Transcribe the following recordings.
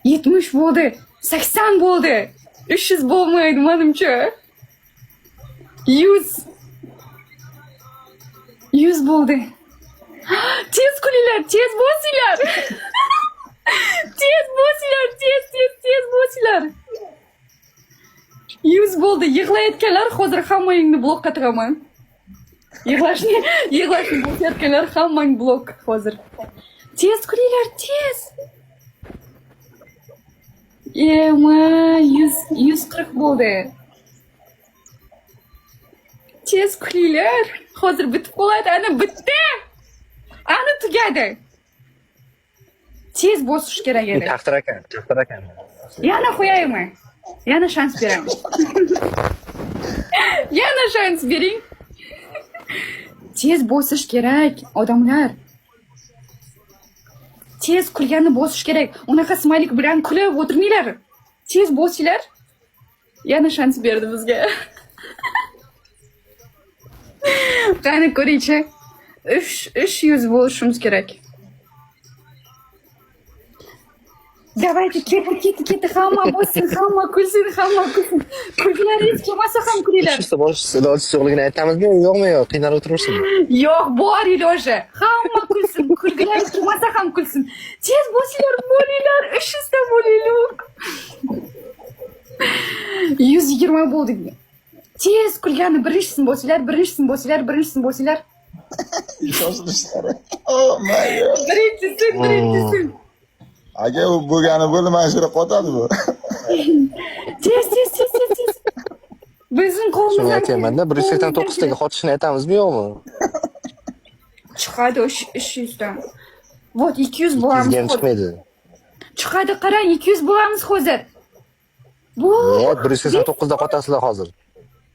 70 bo'ldi, 80 bo'ldi. 300 bo'lmaydi menimcha. 100 bo'ldi. Tez kulinglar, tez bosinglar. Tez bosinglar, tez bosinglar. 100 bo'ldi. Yig'layotganlar hozir hammangni blokka tiraman. Yig'lashni bo'layotganlar hammang blok hozir. Tez kulinglar, tez. Ema 140 bo'ldi. Tez kulinglar. Hozir bitib qoladi, ana bitdi. Ana tugadi. Tez bosish kerak edi. Taqdir ekan. Yana qo'yaymi? Yana shans beraman. Yana shans bering. Tez bosish kerak, odamlar. Tez kulganni bosish kerak. Unaqa smaylik bilan kulib o'tirmanglar. Tez bosinglar. Yana shans berdi bizga. Qani ko'ringchi. 300 bo'lishimiz kerak. Давайте, ketdi, hamma bo'lsin, hamma kulsin. Kulgilaringiz kelmasa ham kulinglar. Shu bosh ilojsiz yo'qligini aytamizmi, yo'qmi yo'q, qiynalib o'tirursin. Yo'q, bor iloji. Hamma kulsin, kulgilaringiz kelmasa ham kulsin. Tez bo'linglar, 300 ta bo'linglar. 120 bo'ldi. Tez kulganni birinchisini bo'lsinglar. Shoshilishlar. Oh my god. Birinchisi. Agar u bo'lgani bo'ldi, mana shu yerda qotadi bu. Tez. Bizning Shuni qo'limiz aytayman-da, 189 taga qotishni aytamizmi, yo'qmi? chiqadi 300 dan. Vot 200 Bizga bo'lamiz. ham chiqmaydi. Chiqadi, qarang, 200 bo'lamiz hozir. Bu 189 da qotasizlar hozir.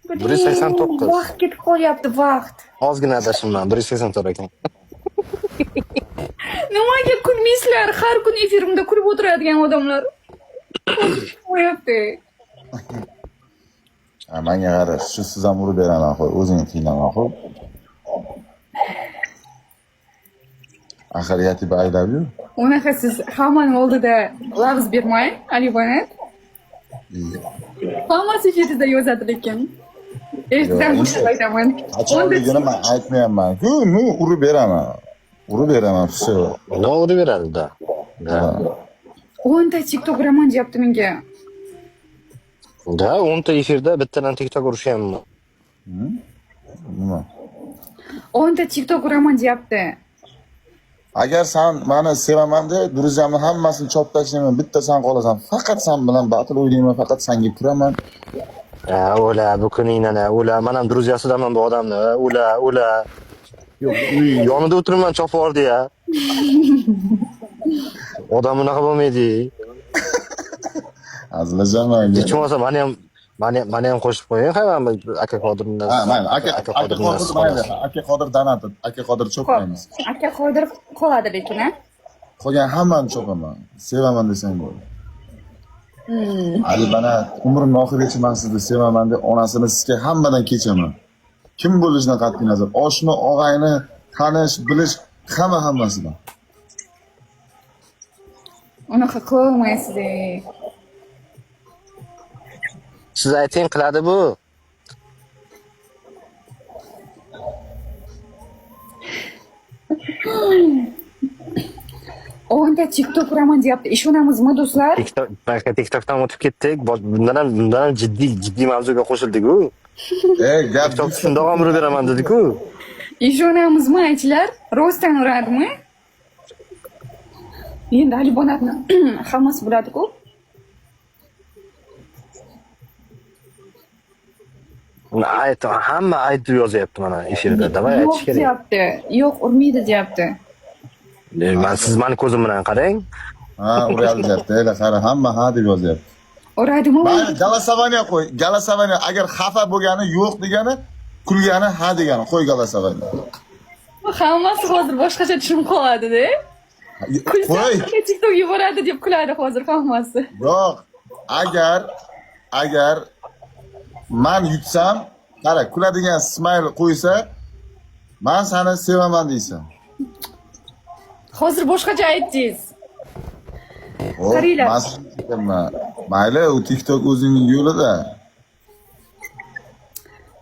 189. Vaqt ketib qolyapti, vaqt. Ozgina adashimman, 184 ekan. Nimaga kulmaysizlar? Har kun efirimda kulib o'tiradigan odamlar. Qo'yapti. Menga qara, shu siz ham urib beraman, qo'y, o'zing qiynama, qo'y. Axir yatiba aydabi. Unaqa siz hammaning oldida lafz bermang, Alibonat. Hammasi chetida yozadi lekin. Ertadan boshqa aytaman. Qachonligini men aytmayapman-ku, men urib beraman. Shu. Nima urib beradi-da? 10 ta TikTok uraman deyapti menga. Da, 10 ta efirda bittadan TikTok urishyapman. Nima? 10 ta TikTok uraman deyapti. Agar sen meni sevaman de, Duruzamni hammasini chop tashlayman, bitta sen qolasan. Faqat sen bilan battle o'ynayman, faqat senga turaman. O'la, bu kuningdan, o'la, men ham druziyasidaman bu odamni, o'la. Yo'q, yonida o'tirman, chopib yubordi-ya. Odam bunaqa bo'lmaydi. Azlajaman. Hech bo'lmasa meni ham qo'shib qo'ying, mana aka Qodirni. Ha, mayli, aka Qodir donat, aka Qodir cho'pmaymiz. Aka Qodir qoladi lekin, a? Qolgan hammani cho'paman. Sevaman desang bo'ldi. Ali bana umrim oxirigacha men sizni sevaman deb onasini sizga hammadan kechaman. Kim bo'lishidan qat'iy nazar, oshna, og'ayni, tanish, bilish hammasidan. Unaqa qilmaysiz. Siz ayting, qiladi bu. Onda TikTok uraman deyapti. Ishonamizmi do'stlar? TikTokdan o'tib ketdik. Bundan ham jiddiy mavzuga qo'shildik-ku. Gap TikTok shundoq ham urib beraman dedi-ku. Ishonamizmi aytlar? Rostdan uradimi? Endi Alibonatni hammasi biladi-ku. Hamma aytib yozyapti mana efirda. Davay aytish kerak. Deyapti. Yo'q, urmaydi deyapti. Siz meni ko'zim bilan qarang. Ha, uryapti. Qara, hamma ha deb yozyapti. Uradimi? Mayli, Galasavaniya qo'y. Galasavaniya agar xafa bo'lgani, yo'q degani, kulgani ha degani. Qo'y Galasavaniya. Hammasi hozir boshqacha tushunib qoladi-da. Qo'y. TikTok yuboradi deb kuladi hozir hammasi. Yo'q. Agar men yutsam, qara, kuladigan smile qo'ysa, men seni sevaman deysan. Hozir boshqacha aytdingiz. Qaranglar. Mayli, u TikTok o'zining yo'lida.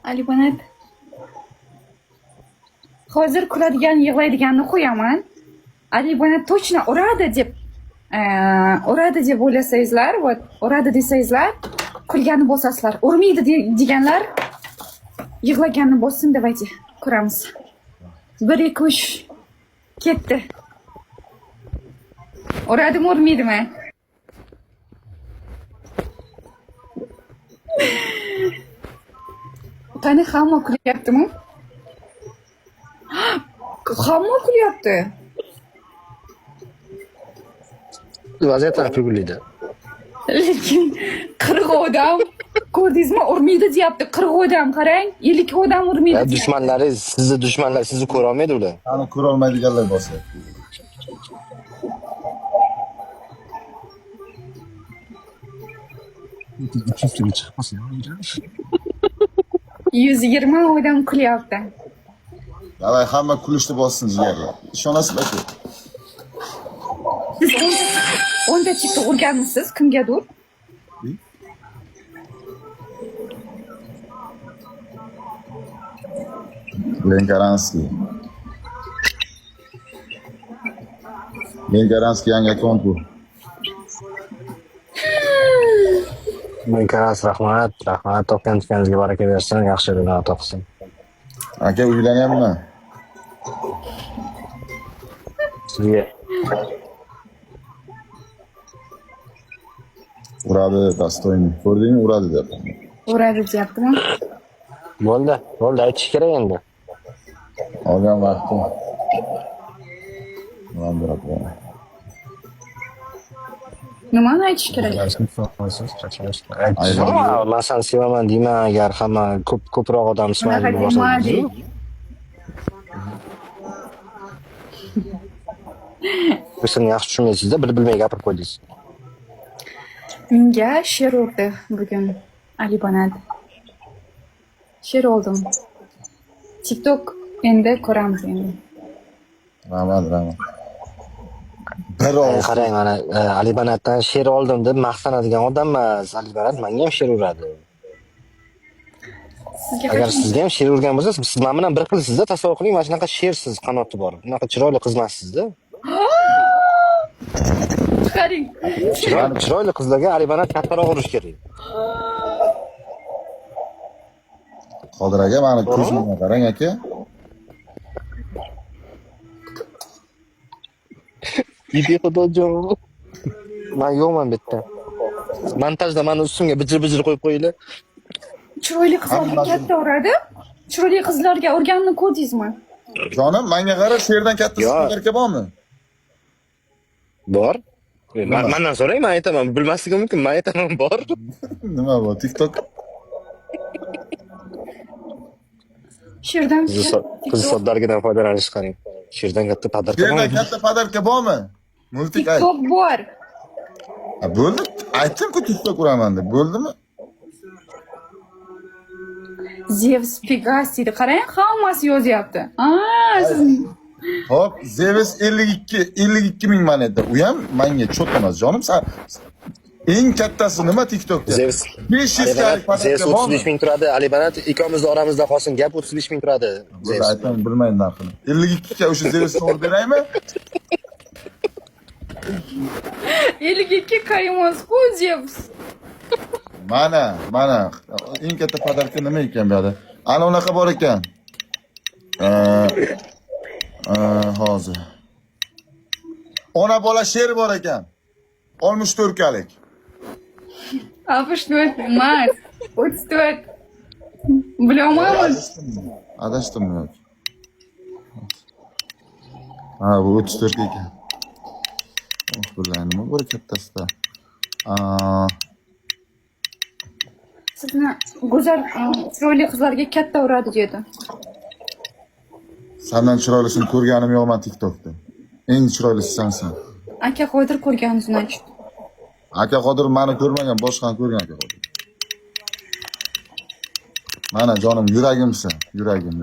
Alibanat. Hozir kuladigan, yig'laydiganni qo'yaman. Alibanat точно uradi deb o'ylasangizlar, вот, uradi desangizlar, kulganni bosasizlar. Urmaydi deganlar yig'laganni bossin, давайте. Ko'ramiz. 1 2 3 ketdi. Uradimi, urmaydimi? Qani hamma kulyaptimi? Hamma kulyapti. Vaziyat ham kulgilida. Lekin 40 odam ko'rdingizmi, urmaydi deyapti. 40 odam qarang, 50 odam urmaydi. Dushmanlaringiz, sizni ko'ra olmaydi ular. Qani ko'ra olmaydiganlar bo'lsa. Chuftiga chiqmasin. 120 odam kulyapti. Davay hamma kulishni bossin jigarlar. Ishonasizlar-ku. Siz 10 ta chipta urganmisiz kimgadir? Lenkaranskiy yangi akkaunt bu. Karas, rahmat. Topgan-tutganingizga baraka bersin, yaxshi dunyo topsin. Aka uylanyapman. Sizga Uradi, dostoyni. Ko'rdingmi, uradi deb. Uradi deyaptimi? bo'ldi, aytish kerak endi. Olgan vaqtim. Nimani aytish kerak? Man seni sevaman deyman, agar hamma ko'proq odam ismaydi bo'lsa. Siz yaxshi tushunmaysizda, bilmay gapirib qo'ydingiz. Menga she'r urdi bugun Alibanat. She'r oldim. TikTok endi ko'ramiz endi. Rahmat. Qarang, mana Alibanatdan she'r oldim deb maqtanadigan odam emas. Alibanat menga ham she'r uradi. Agar sizga ham she'r urgan bo'lsa, siz men bilan bir xilsizda, tasavvur qiling, mana shunaqa she'rsiz, qanoti bor. Bunaqa chiroyli qiz emassizda. Chiqaring. Chiroyli qizlarga Alibanat kattaroq urish kerak. Qodir aka, meni ko'zimga qarang aka. Bibi xudojon. Men yo'qman bu yerda. Montajda meni ustimga bijir qo'yib qo'yinglar. Chiroyli qizlarga katta uradi. Chiroyli qizlarga urganini ko'rdingizmi? Jonim, menga qara, she'rdan katta sizlarga bormi? Bor. Mendan so'rang, men aytaman. Bilmasligim mumkin, men aytaman bor. Nima bu? TikTok? She'rdan qiz soddargidan foydalanish qarang. She'rdan katta podarka bormi? She'rdan katta podarka bormi? Multik ay. TikTok bor. Bo'ldi. Aytdim-ku TikTok uraman deb. Bo'ldimi? Zevs Pegasi deb qarang, hammasi yozyapti. Siz Hop, Zeus 52 ming moneta. U ham menga cho't emas, jonim. Sen eng kattasi nima TikTokda? Zeus 500 kalik podarka Zeus bormi? 35 ming turadi. Alibanat ikkimizni oramizda qolsin. Gap 35 ming turadi. Zeus aytdim, bilmayman narxini. 52 ga o'sha Zeusni urib beraymi? 52 kaymas ku Zevs. Mana eng katta podarka nima ekan bu yerda? Ana unaqa bor ekan. Hozir. Ona bola she'r bor ekan. 64 kalik. 64 emas. 34. Bilmayman. Adashdimmi yoki? Ha, bu 34 ekan. Bular nima bor kattasida? Sizni go'zal, chiroyli qizlarga katta uradi dedi. Sendan chiroylisini ko'rganim yo'qman TikTokda. Eng chiroylisi sensan. Aka Qodir ko'rgan, значит. Aka Qodir meni ko'rmagan, boshqani ko'rgan aka Qodir. Mana jonim, yuragimsan, yuragim.